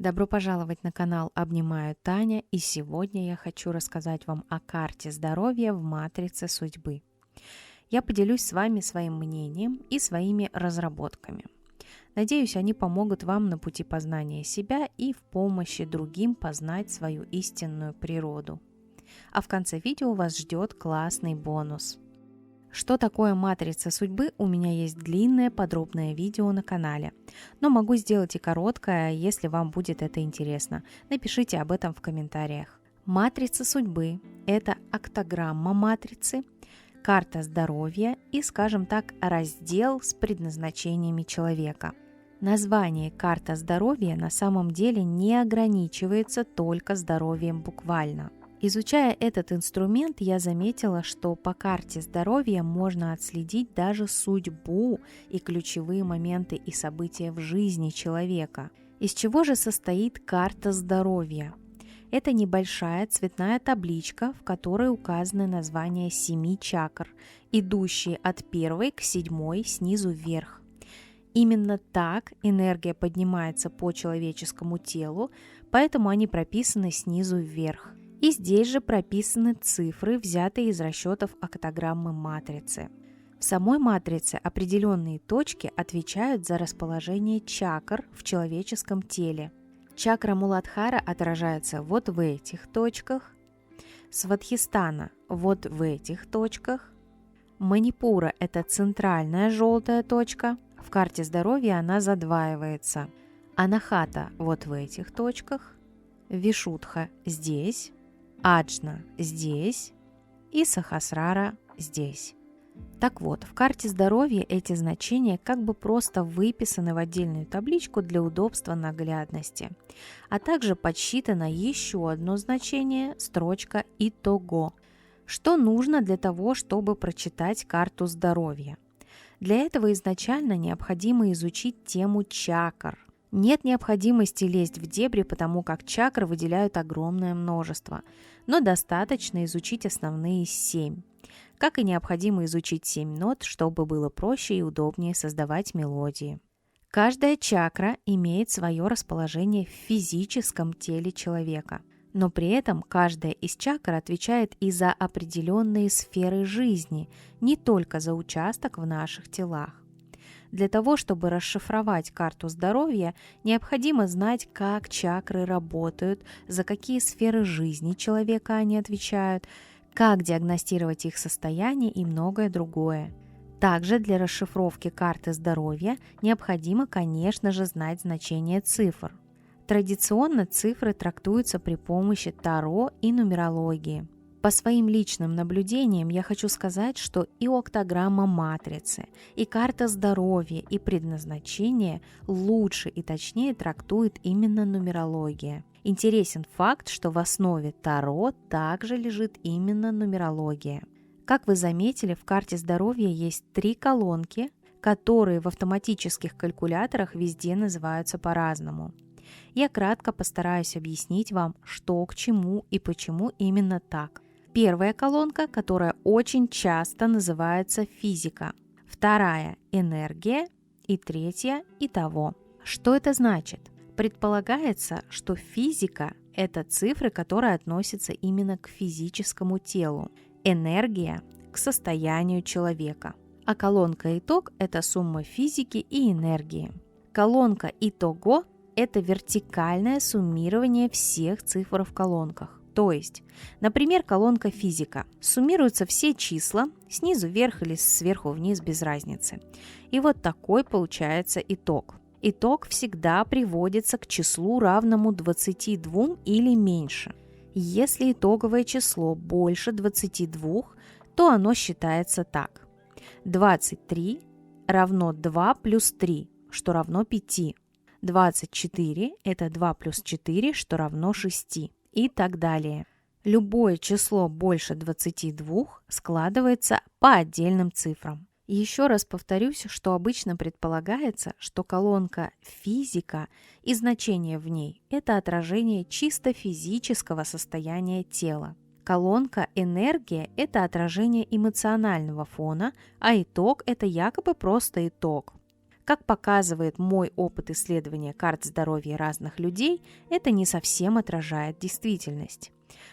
Добро пожаловать на канал «Обнимаю Таня», и сегодня я хочу рассказать вам о карте здоровья в матрице судьбы. Я поделюсь с вами своим мнением и своими разработками. Надеюсь, они помогут вам на пути познания себя и в помощи другим познать свою истинную природу. А в конце видео вас ждет классный бонус. Что такое матрица судьбы, у меня есть длинное подробное видео на канале, но могу сделать и короткое, если вам будет это интересно. Напишите об этом в комментариях. Матрица судьбы– это октограмма матрицы, карта здоровья и, скажем так, раздел с предназначениями человека. Название «карта здоровья» на самом деле не ограничивается только здоровьем буквально. Изучая этот инструмент, я заметила, что по карте здоровья можно отследить даже судьбу и ключевые моменты и события в жизни человека. Из чего же состоит карта здоровья? Это небольшая цветная табличка, в которой указаны названия 7 чакр, идущие от 1 к 7 снизу вверх. Именно так энергия поднимается по человеческому телу, поэтому они прописаны снизу вверх. И здесь же прописаны цифры, взятые из расчетов октограммы матрицы. В самой матрице определенные точки отвечают за расположение чакр в человеческом теле. Чакра Муладхара отражается вот в этих точках, Свадхистана вот в этих точках, Манипура – это центральная желтая точка, в карте здоровья она задваивается, Анахата вот в этих точках, Вишудха здесь, Аджна здесь и Сахасрара здесь. Так вот, в карте здоровья эти значения как бы просто выписаны в отдельную табличку для удобства наглядности, а также подсчитано еще одно значение, строчка «Итого». Что нужно для того, чтобы прочитать карту здоровья? Для этого изначально необходимо изучить тему чакр. Нет необходимости лезть в дебри, потому как чакр выделяют огромное множество, но достаточно изучить основные 7. Как и необходимо изучить 7 нот, чтобы было проще и удобнее создавать мелодии. Каждая чакра имеет свое расположение в физическом теле человека, но при этом каждая из чакр отвечает и за определенные сферы жизни, не только за участок в наших телах. Для того, чтобы расшифровать карту здоровья, необходимо знать, как чакры работают, за какие сферы жизни человека они отвечают, как диагностировать их состояние и многое другое. Также для расшифровки карты здоровья необходимо, конечно же, знать значение цифр. Традиционно цифры трактуются при помощи Таро и нумерологии. По своим личным наблюдениям я хочу сказать, что и октограмма матрицы, и карта здоровья, и предназначение лучше и точнее трактует именно нумерология. Интересен факт, что в основе Таро также лежит именно нумерология. Как вы заметили, в карте здоровья есть 3 колонки, которые в автоматических калькуляторах везде называются по-разному. Я кратко постараюсь объяснить вам, что к чему и почему именно так. Первая колонка, которая очень часто называется физика. Вторая – энергия. И третья – итого. Что это значит? Предполагается, что физика – это цифры, которые относятся именно к физическому телу. Энергия – к состоянию человека. А колонка «Итог» – это сумма физики и энергии. Колонка «Итого» – это вертикальное суммирование всех цифр в колонках. То есть, например, колонка «Физика». Суммируются все числа, снизу вверх или сверху вниз, без разницы. И вот такой получается итог. Итог всегда приводится к числу, равному 22 или меньше. Если итоговое число больше 22, то оно считается так. 23 равно 2 плюс 3, что равно 5. 24 – это 2 плюс 4, что равно 6. И так далее. Любое число больше 22 складывается по отдельным цифрам. Еще раз повторюсь, что обычно предполагается, что колонка «Физика» и значение в ней – это отражение чисто физического состояния тела. Колонка «Энергия» – это отражение эмоционального фона, а итог – это якобы просто итог. Как показывает мой опыт исследования карт здоровья разных людей, это не совсем отражает действительность,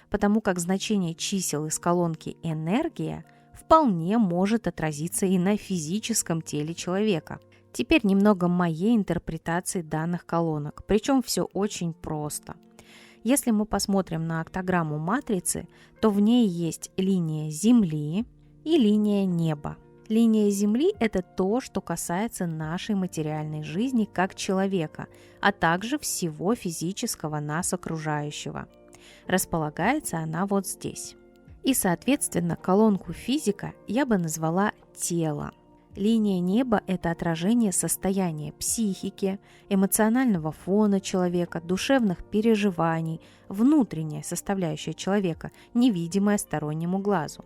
потому как значение чисел из колонки «энергия» вполне может отразиться и на физическом теле человека. Теперь немного моей интерпретации данных колонок, причем все очень просто. Если мы посмотрим на октограмму матрицы, то в ней есть линия Земли и линия неба. Линия Земли – это то, что касается нашей материальной жизни как человека, а также всего физического нас окружающего. Располагается она вот здесь. И, соответственно, колонку физика я бы назвала тело. Линия неба – это отражение состояния психики, эмоционального фона человека, душевных переживаний, внутренняя составляющая человека, невидимая стороннему глазу.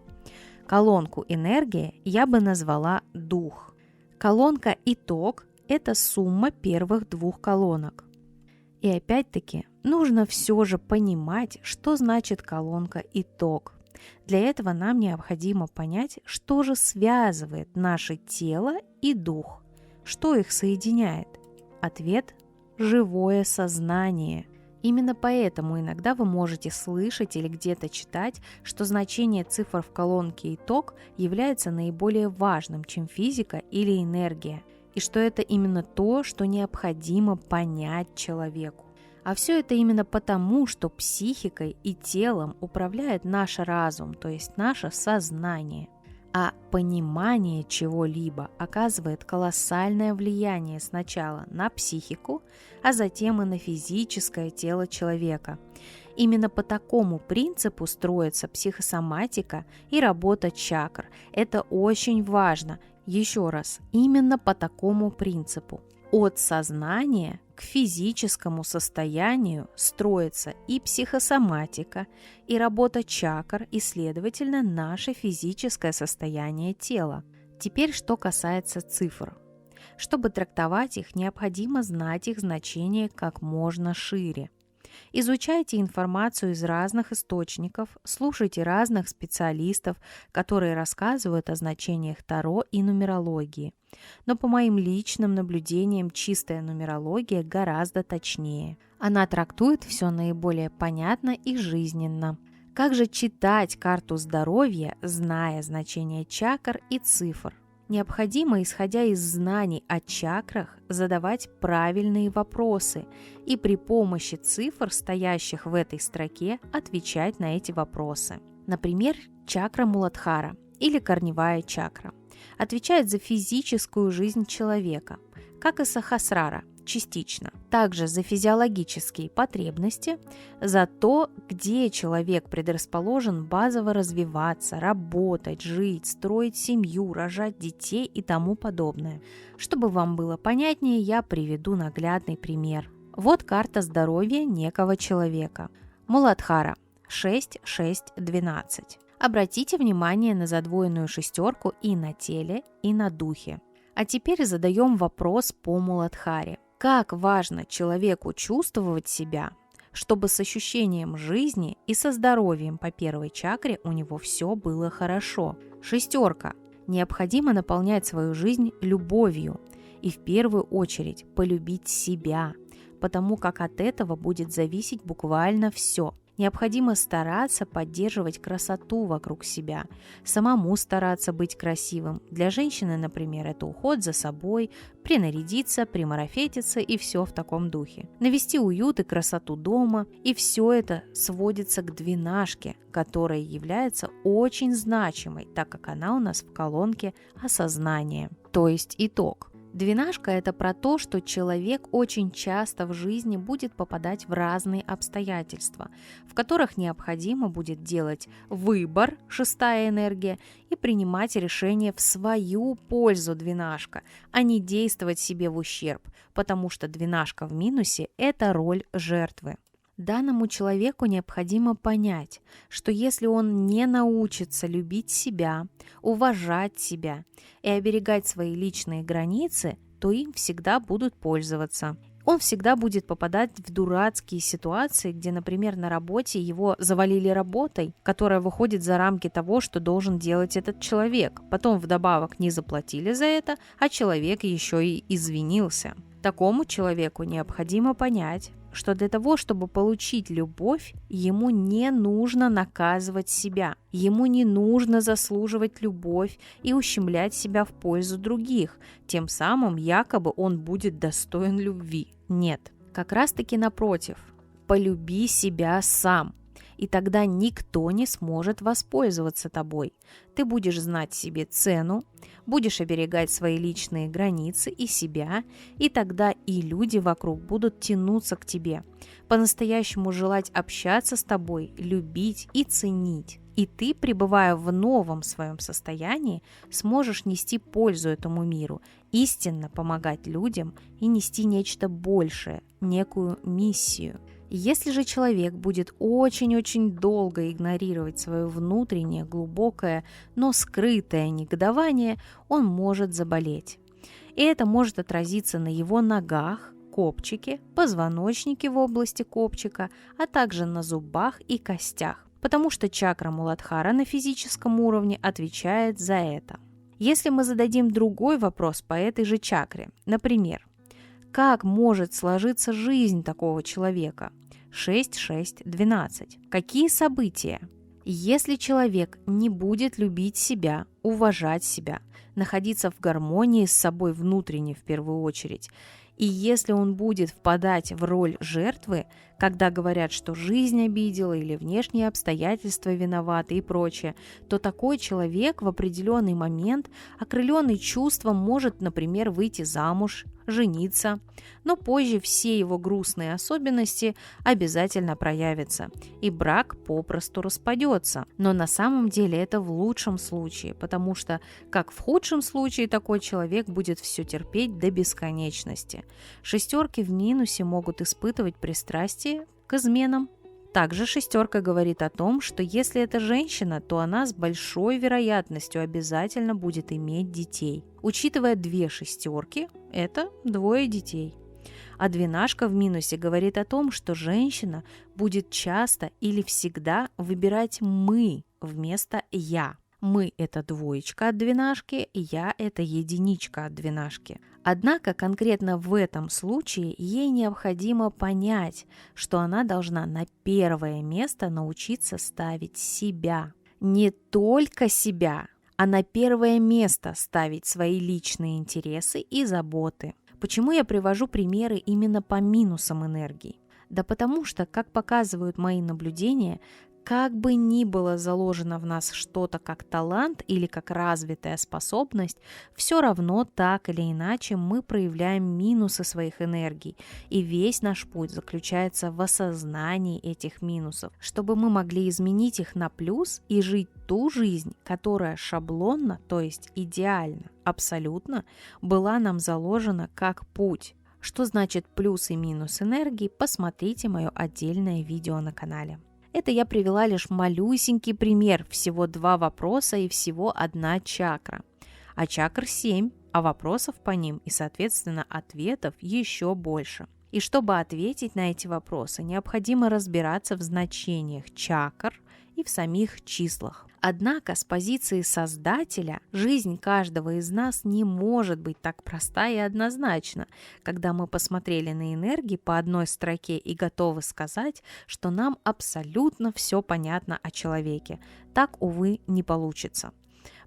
Колонку энергия я бы назвала дух. Колонка итог – это сумма первых двух колонок. И опять-таки нужно все же понимать, что значит колонка итог. Для этого нам необходимо понять, что же связывает наше тело и дух, что их соединяет. Ответ – живое сознание. Именно поэтому иногда вы можете слышать или где-то читать, что значение цифр в колонке «итог» является наиболее важным, чем физика или энергия, и что это именно то, что необходимо понять человеку. А все это именно потому, что психикой и телом управляет наш разум, то есть наше сознание. А понимание чего-либо оказывает колоссальное влияние сначала на психику, а затем и на физическое тело человека. Именно по такому принципу строится психосоматика и работа чакр. Это очень важно. Еще раз, именно по такому принципу. От сознания к физическому состоянию строится и психосоматика, и работа чакр, и, следовательно, наше физическое состояние тела. Теперь, что касается цифр. Чтобы трактовать их, необходимо знать их значение как можно шире. Изучайте информацию из разных источников, слушайте разных специалистов, которые рассказывают о значениях Таро и нумерологии. Но по моим личным наблюдениям чистая нумерология гораздо точнее. Она трактует все наиболее понятно и жизненно. Как же читать карту здоровья, зная значение чакр и цифр? Необходимо, исходя из знаний о чакрах, задавать правильные вопросы и при помощи цифр, стоящих в этой строке, отвечать на эти вопросы. Например, чакра Муладхара или корневая чакра отвечает за физическую жизнь человека, как и Сахасрара, частично. Также за физиологические потребности, за то, где человек предрасположен базово развиваться, работать, жить, строить семью, рожать детей и тому подобное. Чтобы вам было понятнее, я приведу наглядный пример. Вот карта здоровья некого человека. Муладхара 6, 6, 12. Обратите внимание на задвоенную шестерку и на теле, и на духе. А теперь задаем вопрос по Муладхаре. Как важно человеку чувствовать себя, чтобы с ощущением жизни и со здоровьем по первой чакре у него все было хорошо. Шестерка. Необходимо наполнять свою жизнь любовью и в первую очередь полюбить себя, потому как от этого будет зависеть буквально все. Необходимо стараться поддерживать красоту вокруг себя, самому стараться быть красивым. Для женщины, например, это уход за собой, принарядиться, примарафетиться и все в таком духе. Навести уют и красоту дома, и все это сводится к двенашке, которая является очень значимой, так как она у нас в колонке осознания, то есть итог. Двенашка – это про то, что человек очень часто в жизни будет попадать в разные обстоятельства, в которых необходимо будет делать выбор, шестая энергия, и принимать решения в свою пользу, двенашка, а не действовать себе в ущерб, потому что двенашка в минусе – это роль жертвы. Данному человеку необходимо понять, что если он не научится любить себя, уважать себя и оберегать свои личные границы, то им всегда будут пользоваться. Он всегда будет попадать в дурацкие ситуации, где, например, на работе его завалили работой, которая выходит за рамки того, что должен делать этот человек. Потом вдобавок не заплатили за это, а человек еще и извинился. Такому человеку необходимо понять, что для того, чтобы получить любовь, ему не нужно наказывать себя, ему не нужно заслуживать любовь и ущемлять себя в пользу других, тем самым якобы он будет достоин любви. Нет, как раз-таки напротив, полюби себя сам, и тогда никто не сможет воспользоваться тобой. Ты будешь знать себе цену, будешь оберегать свои личные границы и себя, и тогда и люди вокруг будут тянуться к тебе, по-настоящему желать общаться с тобой, любить и ценить. И ты, пребывая в новом своем состоянии, сможешь нести пользу этому миру, истинно помогать людям и нести нечто большее, некую миссию. Если же человек будет очень-очень долго игнорировать свое внутреннее, глубокое, но скрытое негодование, он может заболеть. И это может отразиться на его ногах, копчике, позвоночнике в области копчика, а также на зубах и костях, потому что чакра Муладхара на физическом уровне отвечает за это. Если мы зададим другой вопрос по этой же чакре, например, как может сложиться жизнь такого человека? 6, 6, 12. Какие события? Если человек не будет любить себя, уважать себя, находиться в гармонии с собой внутренне в первую очередь, и если он будет впадать в роль жертвы, когда говорят, что жизнь обидела или внешние обстоятельства виноваты и прочее, то такой человек в определенный момент, окрыленный чувством, может, например, выйти замуж, жениться, но позже все его грустные особенности обязательно проявятся, и брак попросту распадется. Но на самом деле это в лучшем случае, потому что, как в худшем случае, такой человек будет все терпеть до бесконечности. Шестерки в минусе могут испытывать пристрастие к изменам. Также шестерка говорит о том, что если это женщина, то она с большой вероятностью обязательно будет иметь детей. Учитывая две шестерки, это двое детей. А двенашка в минусе говорит о том, что женщина будет часто или всегда выбирать «мы» вместо «я». «Мы» — это двоечка от двенашки, «я» — это единичка от двенашки. Однако конкретно в этом случае ей необходимо понять, что она должна на первое место научиться ставить себя. Не только себя, а на первое место ставить свои личные интересы и заботы. Почему я привожу примеры именно по минусам энергии? Да потому что, как показывают мои наблюдения, как бы ни было заложено в нас что-то как талант или как развитая способность, все равно так или иначе мы проявляем минусы своих энергий, и весь наш путь заключается в осознании этих минусов, чтобы мы могли изменить их на плюс и жить ту жизнь, которая шаблонно, то есть идеально, абсолютно, была нам заложена как путь. Что значит плюс и минус энергии, посмотрите мое отдельное видео на канале. Это я привела лишь малюсенький пример, всего 2 вопроса и всего 1 чакра. А чакр 7, а вопросов по ним и, соответственно, ответов еще больше. И чтобы ответить на эти вопросы, необходимо разбираться в значениях чакр и в самих числах. Однако с позиции Создателя жизнь каждого из нас не может быть так проста и однозначна, когда мы посмотрели на энергии по одной строке и готовы сказать, что нам абсолютно все понятно о человеке. Так, увы, не получится.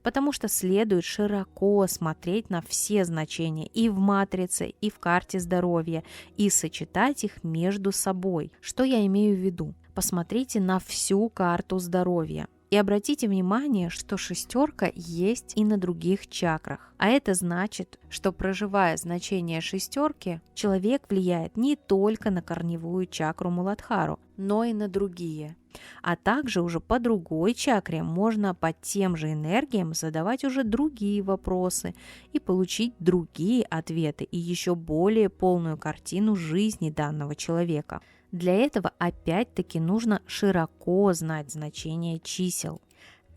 Потому что следует широко смотреть на все значения и в матрице, и в карте здоровья, и сочетать их между собой. Что я имею в виду? Посмотрите на всю карту здоровья. И обратите внимание, что шестерка есть и на других чакрах. А это значит, что проживая значение шестерки, человек влияет не только на корневую чакру Муладхару, но и на другие. А также уже по другой чакре можно по тем же энергиям задавать уже другие вопросы и получить другие ответы и еще более полную картину жизни данного человека. Для этого опять-таки нужно широко знать значение чисел.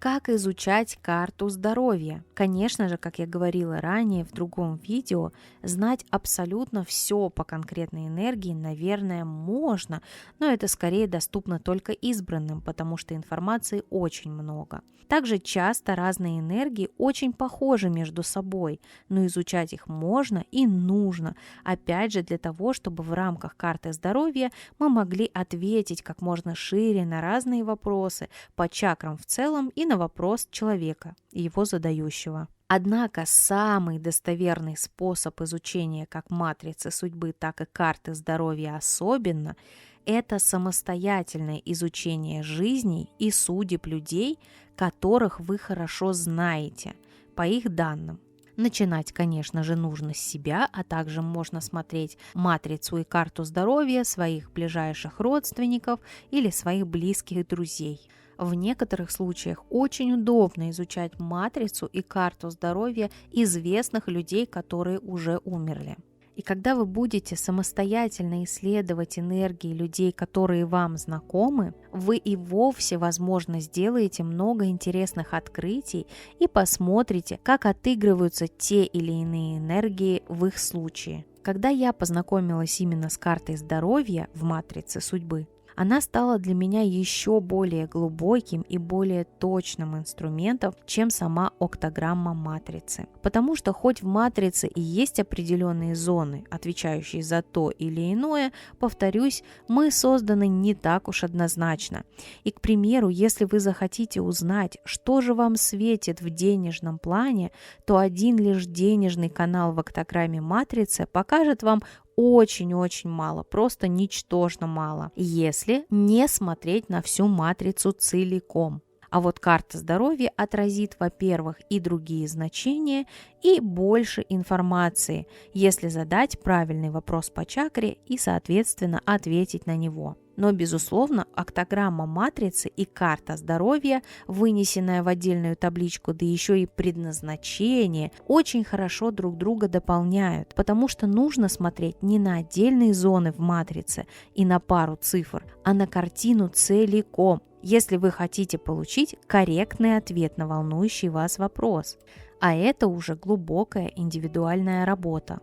Как изучать карту здоровья? Конечно же, как я говорила ранее в другом видео, знать абсолютно все по конкретной энергии, наверное, можно, но это скорее доступно только избранным, потому что информации очень много. Также часто разные энергии очень похожи между собой, но изучать их можно и нужно, опять же для того, чтобы в рамках карты здоровья мы могли ответить как можно шире на разные вопросы по чакрам в целом и на вопрос человека и его задающего. Однако самый достоверный способ изучения как матрицы судьбы, так и карты здоровья особенно – это самостоятельное изучение жизней и судеб людей, которых вы хорошо знаете, по их данным. Начинать, конечно же, нужно с себя, а также можно смотреть матрицу и карту здоровья своих ближайших родственников или своих близких друзей. В некоторых случаях очень удобно изучать матрицу и карту здоровья известных людей, которые уже умерли. И когда вы будете самостоятельно исследовать энергии людей, которые вам знакомы, вы и вовсе, возможно, сделаете много интересных открытий и посмотрите, как отыгрываются те или иные энергии в их случае. Когда я познакомилась именно с картой здоровья в матрице судьбы, она стала для меня еще более глубоким и более точным инструментом, чем сама октограмма матрицы. Потому что хоть в матрице и есть определенные зоны, отвечающие за то или иное, повторюсь, мы созданы не так уж однозначно. И, к примеру, если вы захотите узнать, что же вам светит в денежном плане, то один лишь денежный канал в октограмме матрицы покажет вам очень-очень мало, просто ничтожно мало, если не смотреть на всю матрицу целиком. А вот карта здоровья отразит, во-первых, и другие значения, и больше информации, если задать правильный вопрос по чакре и, соответственно, ответить на него. Но, безусловно, октограмма матрицы и карта здоровья, вынесенная в отдельную табличку, да еще и предназначение, очень хорошо друг друга дополняют, потому что нужно смотреть не на отдельные зоны в матрице и на пару цифр, а на картину целиком, если вы хотите получить корректный ответ на волнующий вас вопрос. А это уже глубокая индивидуальная работа.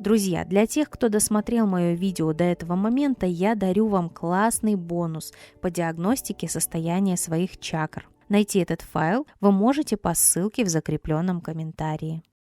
Друзья, для тех, кто досмотрел мое видео до этого момента, я дарю вам классный бонус по диагностике состояния своих чакр. Найти этот файл вы можете по ссылке в закрепленном комментарии.